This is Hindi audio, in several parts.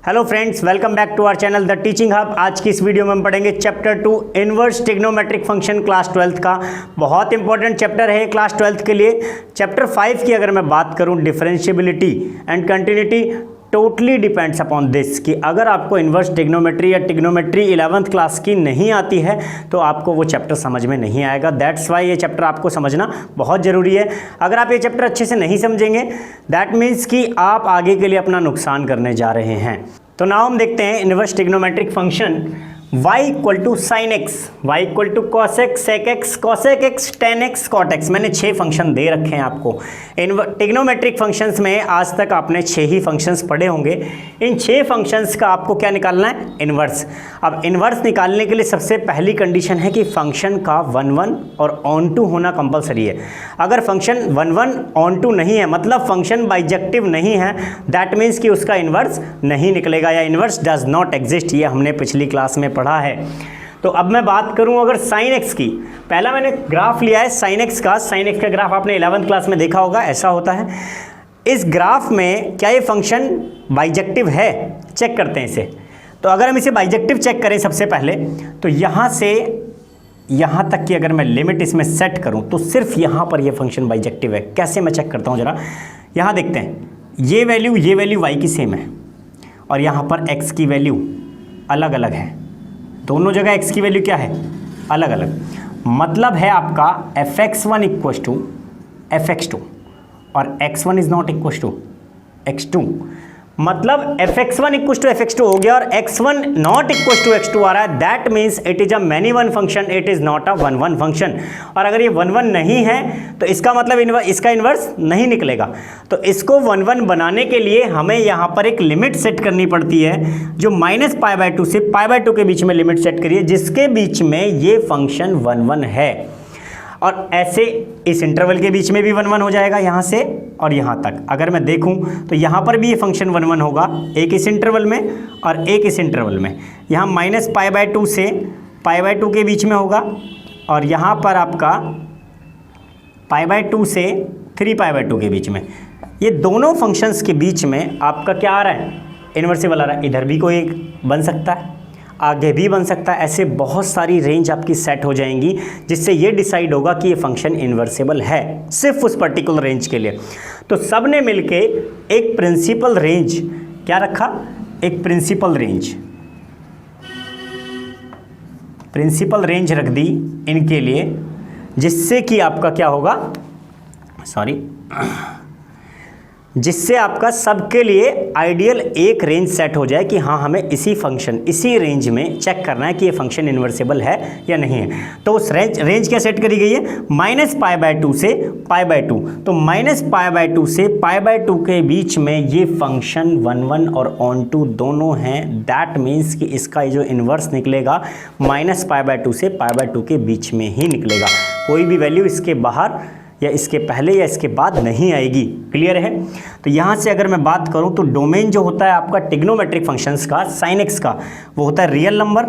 Hello friends, welcome back to our channel the teaching hub. आज की इस वीडियो में हम पढ़ेंगे chapter 2 inverse trigonometric function class 12th का। बहुत इंपॉर्टेंट चैप्टर है क्लास 12th के लिए। चैप्टर 5 की अगर मैं बात करूं, differentiability and continuity totally depends upon this कि अगर आपको इन्वर्स ट्रिग्नोमेट्री या ट्रिग्नोमेट्री 11th क्लास की नहीं आती है तो आपको वो चैप्टर समझ में नहीं आएगा। दैट्स वाई ये चैप्टर आपको समझना बहुत ज़रूरी है। अगर आप ये चैप्टर अच्छे से नहीं समझेंगे दैट मीन्स कि आप आगे के लिए अपना नुकसान करने जा रहे हैं। तो नाउ हम देखते हैं inverse trigonometric function y equal to sine x, y equal to cos x, sec x, cosec x, tan x, cot x. मैंने 6 फंक्शन दे रखे हैं आपको। इन ट्रिग्नोमेट्रिक फंक्शंस में आज तक आपने 6 ही फंक्शंस पढ़े होंगे। इन 6 फंक्शंस का आपको क्या निकालना है? इन्वर्स। अब इन्वर्स निकालने के लिए सबसे पहली कंडीशन है कि फंक्शन का 1-1 और ऑन टू होना कंपलसरी है। अगर फंक्शन 1-1 ऑन टू नहीं है, मतलब फंक्शन बाइजेक्टिव नहीं है, दैट मीन्स कि उसका इन्वर्स नहीं निकलेगा या इन्वर्स डज नॉट एग्जिस्ट। ये हमने पिछली क्लास में पढ़ा है। तो अब मैं बात करूं अगर साइन एक्स की, पहला मैंने ग्राफ लिया है साइन एक्स का। साइन एक्स का ग्राफ आपने 11th क्लास में देखा होगा, ऐसा होता है। इस ग्राफ में क्या ये फंक्शन बाइजेक्टिव है? चेक करते हैं इसे। तो अगर हम इसे बाइजेक्टिव चेक करें सबसे पहले, तो यहाँ से यहाँ तक की अगर मैं लिमिट इसमें सेट करूँ तो सिर्फ यहाँ पर ये फंक्शन बाइजेक्टिव है। कैसे मैं चेक करता हूँ ज़रा, यहाँ देखते हैं। ये वैल्यू y की सेम है और यहाँ पर x की वैल्यू अलग अलग है। दोनों जगह x की वैल्यू क्या है? अलग अलग। मतलब है आपका fx1 इक्वल टू fx2 और x1 is not equal to x2। मतलब fx1 इक्वल टू fx2 हो गया और x1 not equal to x2 आ रहा है। That means it is a many one function, it is not a 1-1 function. और अगर ये 1-1 नहीं है तो इसका मतलब इसका इन्वर्स नहीं निकलेगा। तो इसको 1-1 बनाने के लिए हमें यहाँ पर एक लिमिट सेट करनी पड़ती है जो -π/2 से π/2 के बीच में लिमिट सेट करिए, जिसके बीच में ये फंक्शन 1-1 है। और ऐसे इस इंटरवल के बीच में भी 1-1 हो जाएगा, यहाँ से और यहाँ तक। अगर मैं देखूँ तो यहाँ पर भी ये फंक्शन 1-1 होगा, एक इस इंटरवल में और एक इस इंटरवल में। यहाँ -π/2 से π/2 के बीच में होगा और यहाँ पर आपका π/2 से 3π/2 के बीच में। ये दोनों फंक्शंस के बीच में आपका क्या आ रहा है? इन्वर्सिबल आ रहा है। इधर भी कोई एक बन सकता है, आगे भी बन सकता है। ऐसे बहुत सारी रेंज आपकी सेट हो जाएंगी जिससे ये डिसाइड होगा कि ये फंक्शन इन्वर्सिबल है सिर्फ उस पर्टिकुलर रेंज के लिए। तो सब ने मिलके एक प्रिंसिपल रेंज क्या रखा? एक प्रिंसिपल रेंज रख दी इनके लिए, जिससे कि आपका क्या होगा, जिससे आपका सबके लिए आइडियल एक रेंज सेट हो जाए कि हाँ, हमें इसी फंक्शन इसी रेंज में चेक करना है कि ये फंक्शन इन्वर्सिबल है या नहीं है। तो उस रेंज क्या सेट करी गई है? -π/2 से π/2। तो -π/2 से π/2 के बीच में ये फंक्शन 1-1 और ऑन टू दोनों हैं। दैट मीन्स कि इसका जो इन्वर्स निकलेगा -π/2 से π/2 के बीच में ही निकलेगा। कोई भी वैल्यू इसके बाहर या इसके पहले या इसके बाद नहीं आएगी। क्लियर है? तो यहाँ से अगर मैं बात करूँ तो डोमेन जो होता है आपका ट्रिग्नोमेट्रिक फंक्शंस का, साइन एक्स का, वो होता है रियल नंबर।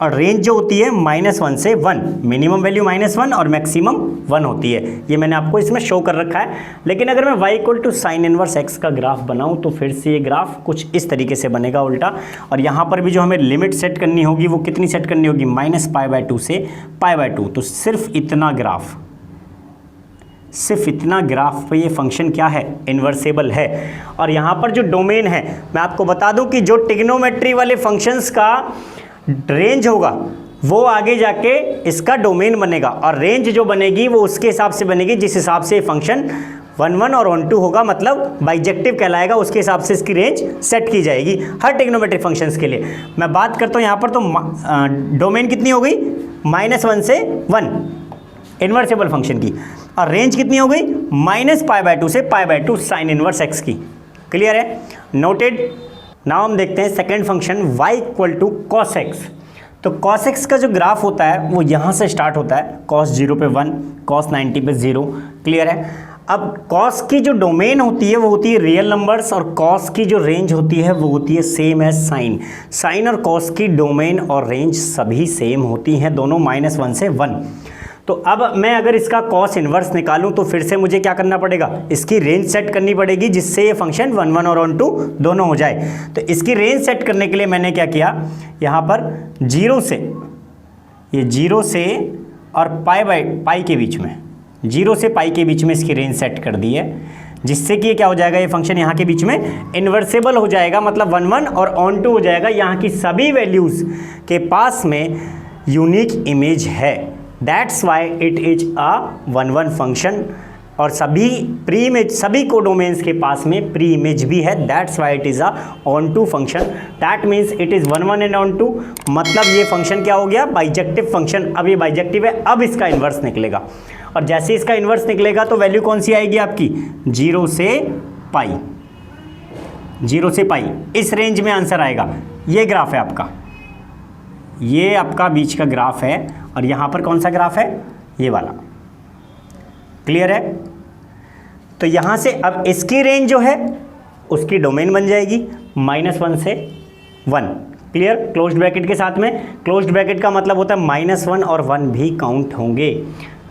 और रेंज जो होती है -1 से 1, मिनिमम वैल्यू -1 और मैक्सिमम 1 होती है। ये मैंने आपको इसमें शो कर रखा है। लेकिन अगर मैं y equal to sine inverse x का ग्राफ बनाऊँ तो फिर से ये ग्राफ कुछ इस तरीके से बनेगा उल्टा। और यहाँ पर भी जो हमें लिमिट सेट करनी होगी वो कितनी सेट करनी होगी? -π/2 से π/2। तो सिर्फ इतना ग्राफ पे ये फंक्शन क्या है? इन्वर्सेबल है। और यहाँ पर जो डोमेन है, मैं आपको बता दूं कि जो ट्रिग्नोमेट्री वाले फंक्शंस का रेंज होगा वो आगे जाके इसका डोमेन बनेगा। और रेंज जो बनेगी वो उसके हिसाब से बनेगी जिस हिसाब से फंक्शन 1-1 और ऑन टू होगा, मतलब बाइजेक्टिव कहलाएगा। उसके हिसाब से इसकी रेंज सेट की जाएगी हर ट्रिग्नोमेट्रिक फंक्शंस के लिए। मैं बात करता हूँ यहाँ पर, तो डोमेन कितनी हो गई? -1 से 1 इन्वर्सेबल फंक्शन की। और रेंज कितनी हो गई? -π/2 से π/2 साइन इनवर्स x की। क्लियर है? नोटेड। नाउ हम देखते हैं second function y equal to cos x. तो कॉस एक्स का जो ग्राफ होता है वो यहाँ से स्टार्ट होता है, cos 0 पे 1, cos 90 पे 0। क्लियर है? अब cos की जो डोमेन होती है वो होती है रियल नंबर्स और cos की जो रेंज होती है वो होती है सेम एज साइन। साइन और cos की डोमेन और रेंज सभी सेम होती हैं, दोनों -1 से 1। तो अब मैं अगर इसका कॉस इन्वर्स निकालूं तो फिर से मुझे क्या करना पड़ेगा, इसकी रेंज सेट करनी पड़ेगी जिससे ये फंक्शन 1 1 और ऑन टू दोनों हो जाए। तो इसकी रेंज सेट करने के लिए मैंने क्या किया, यहाँ पर 0 से, ये 0 से और पाई के बीच में, 0 से पाई के बीच में इसकी रेंज सेट कर दी है, जिससे कि ये क्या हो जाएगा, ये फंक्शन यहाँ के बीच में इन्वर्सेबल हो जाएगा, मतलब 1 1 और ऑन टू हो जाएगा। यहाँ की सभी वैल्यूज़ के पास में यूनिक इमेज है, that's why it is a 1 1 function. और सभी प्री इमेज, सभी कोडोमेन्स के पास में प्री इमेज भी है, that's why it is a onto function. That means it is 1 1 and onto, मतलब ये फंक्शन क्या हो गया, बाइजेक्टिव फंक्शन। अब ये बाइजेक्टिव है, अब इसका इन्वर्स निकलेगा, और जैसे इसका इन्वर्स निकलेगा तो वैल्यू कौन सी आएगी आपकी, 0 से पाई, 0 से पाई, इस रेंज में आंसर आएगा। ये ग्राफ है आपका, ये आपका बीच का ग्राफ है, और यहाँ पर कौन सा ग्राफ है, ये वाला। क्लियर है? तो यहाँ से अब इसकी रेंज जो है उसकी डोमेन बन जाएगी -1 से 1। क्लियर? क्लोज्ड ब्रैकेट के साथ में, क्लोज्ड ब्रैकेट का मतलब होता है -1 और 1 भी काउंट होंगे।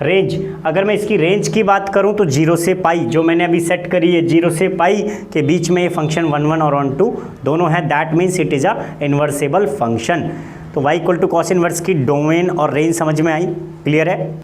रेंज, अगर मैं इसकी रेंज की बात करूं तो 0 से पाई जो मैंने अभी सेट करी है, 0 से पाई के बीच में ये फंक्शन 1 1 और ऑन टू दोनों है, that means it is a invertible function. तो y equal to cos inverse की डोमेन और रेंज समझ में आई। क्लियर है?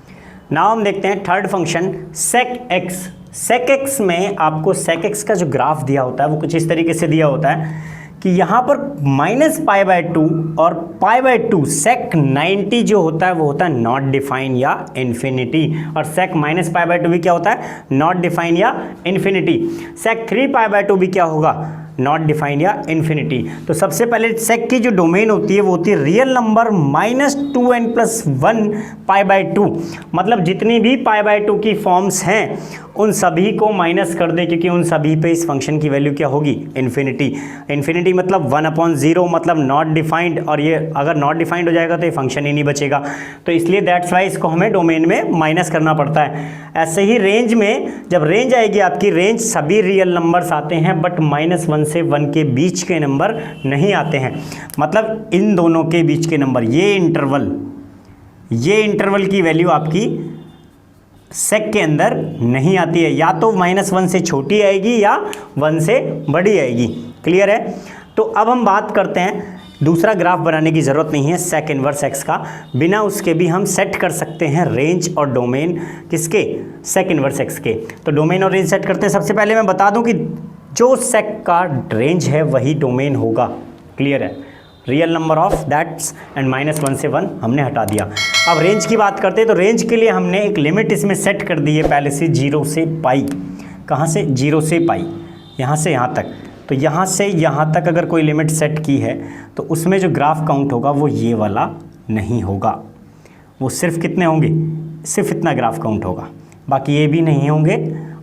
नाउ हम देखते हैं third function sec x। sec x में आपको sec x का जो ग्राफ दिया होता है वो कुछ इस तरीके से दिया होता है कि यहाँ पर -π/2 और π/2 sec 90 जो होता है वो होता है नॉट डिफाइन या इन्फिनिटी, और sec -π/2 भी क्या होता है, नॉट डिफाइन या इन्फिनिटी। sec 3π/2 भी क्या होगा, नॉट डिफाइन या इन्फिनिटी। तो सबसे पहले सेक की जो डोमेन होती है वो होती है रियल नंबर -2n + 1 π/2, मतलब जितनी भी π/2 की फॉर्म्स हैं उन सभी को माइनस कर दे, क्योंकि उन सभी पे इस फंक्शन की वैल्यू क्या होगी, इन्फिनिटी। इन्फिनिटी मतलब 1/0 मतलब नॉट डिफाइंड, और ये अगर नॉट डिफाइंड हो जाएगा तो ये फंक्शन ही नहीं बचेगा। तो इसलिए दैट्स वाई इसको हमें डोमेन में माइनस करना पड़ता है। ऐसे ही रेंज में, जब रेंज आएगी आपकी, रेंज सभी रियल नंबर्स आते हैं बट -1 से 1 के बीच के नंबर नहीं आते हैं, मतलब इन दोनों के बीच के नंबर, ये इंटरवल की वैल्यू आपकी सेक के अंदर नहीं आती है, या तो -1 से छोटी आएगी या 1 से बड़ी आएगी। क्लियर है? तो अब हम बात करते हैं, दूसरा ग्राफ बनाने की ज़रूरत नहीं है सेक इनवर्स एक्स का, बिना उसके भी हम सेट कर सकते हैं रेंज और डोमेन, किसके, सेक इनवर्स एक्स के। तो डोमेन और रेंज सेट करते हैं। सबसे पहले मैं बता दूं कि जो सेक का रेंज है वही डोमेन होगा। क्लियर है? Real number of that's and -1 से 1 हमने हटा दिया। अब रेंज की बात करते हैं, तो रेंज के लिए हमने एक लिमिट इसमें सेट कर दी है पहले से, 0 से पाई। कहाँ से? 0 से पाई, यहाँ से यहाँ तक। तो यहाँ से यहाँ तक अगर कोई लिमिट सेट की है तो उसमें जो ग्राफ काउंट होगा वो ये वाला नहीं होगा, वो सिर्फ कितने होंगे, सिर्फ इतना ग्राफ काउंट होगा, बाकी ये भी नहीं होंगे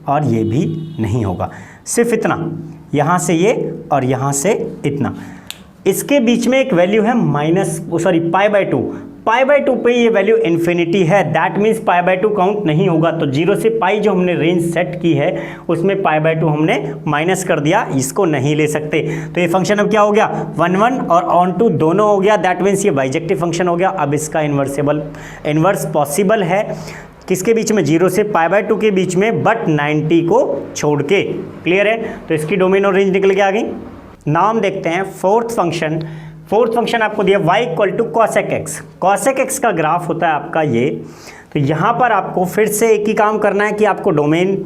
और ये भी नहीं होगा, सिर्फ इतना, यहाँ से ये और यहाँ से इतना। इसके बीच में एक वैल्यू है π/2, π/2 पे ये वैल्यू इन्फिनिटी है, दैट मीन्स π/2 काउंट नहीं होगा। तो 0 से पाई जो हमने रेंज सेट की है उसमें π/2 हमने माइनस कर दिया, इसको नहीं ले सकते। तो ये फंक्शन अब क्या हो गया, 1 1 और ऑन टू दोनों हो गया, दैट मीन्स ये बाइजेक्टिव फंक्शन हो गया। अब इसका इन्वर्स पॉसिबल है किसके बीच में, 0 से π/2 के बीच में, बट 90 को छोड़ के। क्लियर है? तो इसकी डोमेन और रेंज निकल के आ गई। नाम देखते हैं फोर्थ फंक्शन आपको दिया y equal to cosec x. Cosec x का ग्राफ होता है आपका ये। तो यहाँ पर आपको फिर से एक ही काम करना है कि आपको डोमेन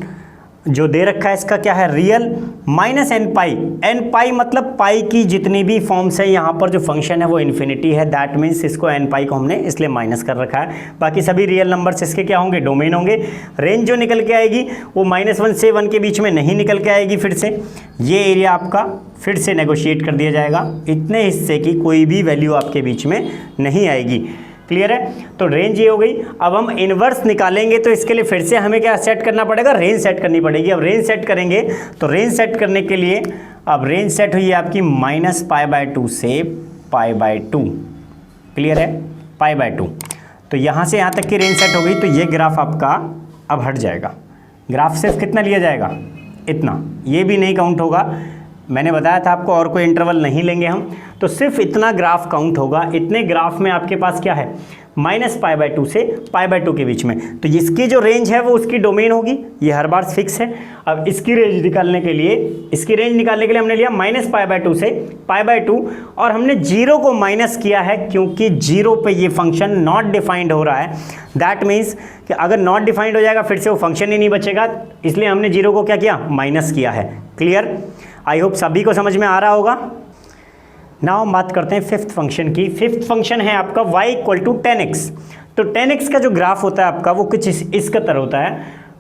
जो दे रखा है इसका क्या है, रियल -n मतलब पाई की जितनी भी फॉर्म्स है, यहाँ पर जो फंक्शन है वो इन्फिनिटी है, दैट मीन्स इसको n को हमने इसलिए माइनस कर रखा है। बाकी सभी रियल नंबर्स इसके क्या होंगे, डोमेन होंगे। रेंज जो निकल के आएगी वो -1 से 1 के बीच में नहीं निकल के आएगी, फिर से ये एरिया आपका फिर से नेगोशिएट कर दिया जाएगा, इतने हिस्से की कोई भी वैल्यू आपके बीच में नहीं आएगी। क्लियर है? तो रेंज ये हो गई। अब हम इन्वर्स निकालेंगे तो इसके लिए फिर से हमें क्या सेट करना पड़ेगा, रेंज सेट करनी पड़ेगी। अब रेंज सेट करेंगे तो रेंज सेट करने के लिए अब रेंज सेट हुई है आपकी -π/2 से π/2। क्लियर है? π/2। तो यहाँ से यहाँ तक की रेंज सेट हो गई। तो ये ग्राफ आपका अब हट जाएगा, ग्राफ सिर्फ कितना लिया जाएगा, इतना, ये भी नहीं काउंट होगा, मैंने बताया था आपको और कोई इंटरवल नहीं लेंगे हम, तो सिर्फ इतना ग्राफ काउंट होगा। इतने ग्राफ में आपके पास क्या है, -π/2 से π/2 के बीच में, तो इसकी जो रेंज है वो उसकी डोमेन होगी, ये हर बार फिक्स है। अब इसकी रेंज निकालने के लिए हमने लिया -π/2 से π/2 और हमने 0 को माइनस किया है क्योंकि 0 पे ये फंक्शन नॉट डिफाइंड हो रहा है। दैट मीन्स कि अगर नॉट डिफाइंड हो जाएगा फिर से वो फंक्शन ही नहीं बचेगा, इसलिए हमने 0 को क्या किया, माइनस किया है। क्लियर? आई होप सभी को समझ में आ रहा होगा। नाउ हम बात करते हैं फिफ्थ फंक्शन की। फिफ्थ फंक्शन है आपका y = 10x। तो 10x का जो ग्राफ होता है आपका वो कुछ इसका तरह होता है।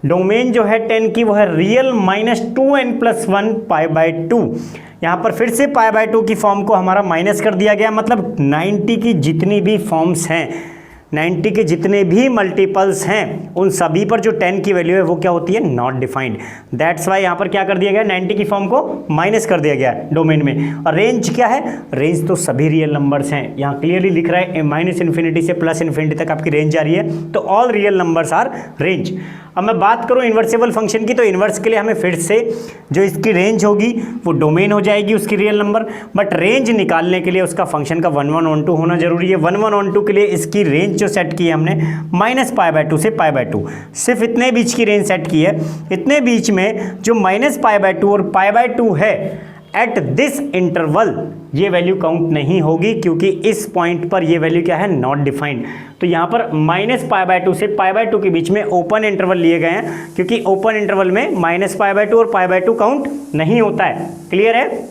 डोमेन जो है 10 की वो है रियल -2n+1 π/2। यहाँ पर फिर से π/2 की फॉर्म को हमारा माइनस कर दिया गया, मतलब 90 की जितनी भी फॉर्म्स हैं, 90 के जितने भी मल्टीपल्स हैं, उन सभी पर जो 10 की वैल्यू है वो क्या होती है, नॉट डिफाइंड। दैट्स वाई यहाँ पर क्या कर दिया गया, 90 की फॉर्म को माइनस कर दिया गया है डोमेन में। और रेंज क्या है, रेंज तो सभी रियल नंबर्स हैं, यहाँ क्लियरली लिख रहा है -∞ से +∞ तक आपकी रेंज जा रही है, तो all real numbers are range. अब मैं बात करूं इन्वर्सेबल फंक्शन की, तो इन्वर्स के लिए हमें फिर से जो इसकी रेंज होगी वो डोमेन हो जाएगी उसकी रियल नंबर, बट रेंज निकालने के लिए उसका फंक्शन का 1 1 1 2 होना जरूरी है। 1 1 1 2 के लिए इसकी रेंज जो सेट की है हमने -π/2 से π/2, सिर्फ इतने बीच की रेंज सेट की है। इतने बीच में जो -π/2 और π/2 है, एट दिस इंटरवल ये वैल्यू काउंट नहीं होगी क्योंकि इस पॉइंट पर ये वैल्यू क्या है, नॉट डिफाइंड। तो यहाँ पर -π/2 से π/2 के बीच में ओपन इंटरवल लिए गए हैं क्योंकि ओपन इंटरवल में -π/2 और π/2 काउंट नहीं होता है। क्लियर है?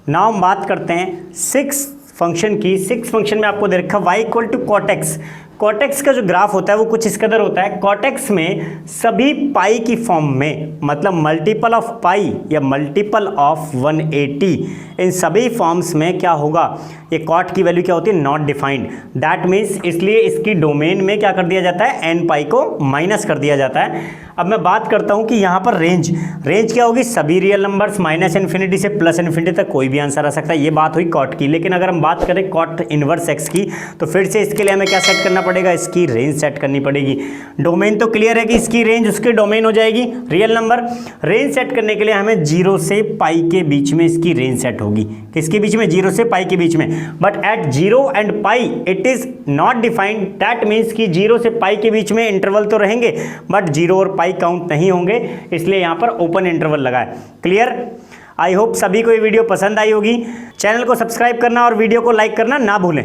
नाउ हम बात करते हैं सिक्स फंक्शन की। सिक्स फंक्शन में आपको दे रखा y = cot x। cot x का जो ग्राफ होता है वो कुछ इस कदर होता है। cot x में सभी पाई की फॉर्म में, मतलब मल्टीपल ऑफ पाई या मल्टीपल ऑफ 180, इन सभी फॉर्म्स में क्या होगा, ये cot की वैल्यू क्या होती है, नॉट डिफाइंड। दैट मीन्स इसलिए इसकी डोमेन में क्या कर दिया जाता है, n पाई को माइनस कर दिया जाता है। अब मैं बात करता हूं कि यहाँ पर रेंज क्या होगी, सभी रियल नंबर्स -∞ से +∞ तक कोई भी आंसर आ सकता है। ये बात हुई कॉट की। लेकिन अगर हम बात करें कॉट इनवर्स x की, तो फिर से इसके लिए हमें क्या सेट करना पड़ेगा, इसकी रेंज सेट करनी पड़ेगी। डोमेन तो क्लियर है कि इसकी रेंज उसके डोमेन हो जाएगी रियल नंबर। रेंज सेट करने के लिए हमें 0 से π के बीच में इसकी रेंज सेट होगी। किसके बीच में, 0 से π के बीच में। But at 0 and π it is not defined. That means कि 0 से π के बीच में इंटरवल तो रहेंगे बट 0 और π काउंट नहीं होंगे, इसलिए यहाँ पर ओपन इंटरवल लगा है। क्लियर? आई होप सभी को ये वीडियो पसंद आई होगी। चैनल को सब्सक्राइब करना और वीडियो को लाइक करना ना भूलें।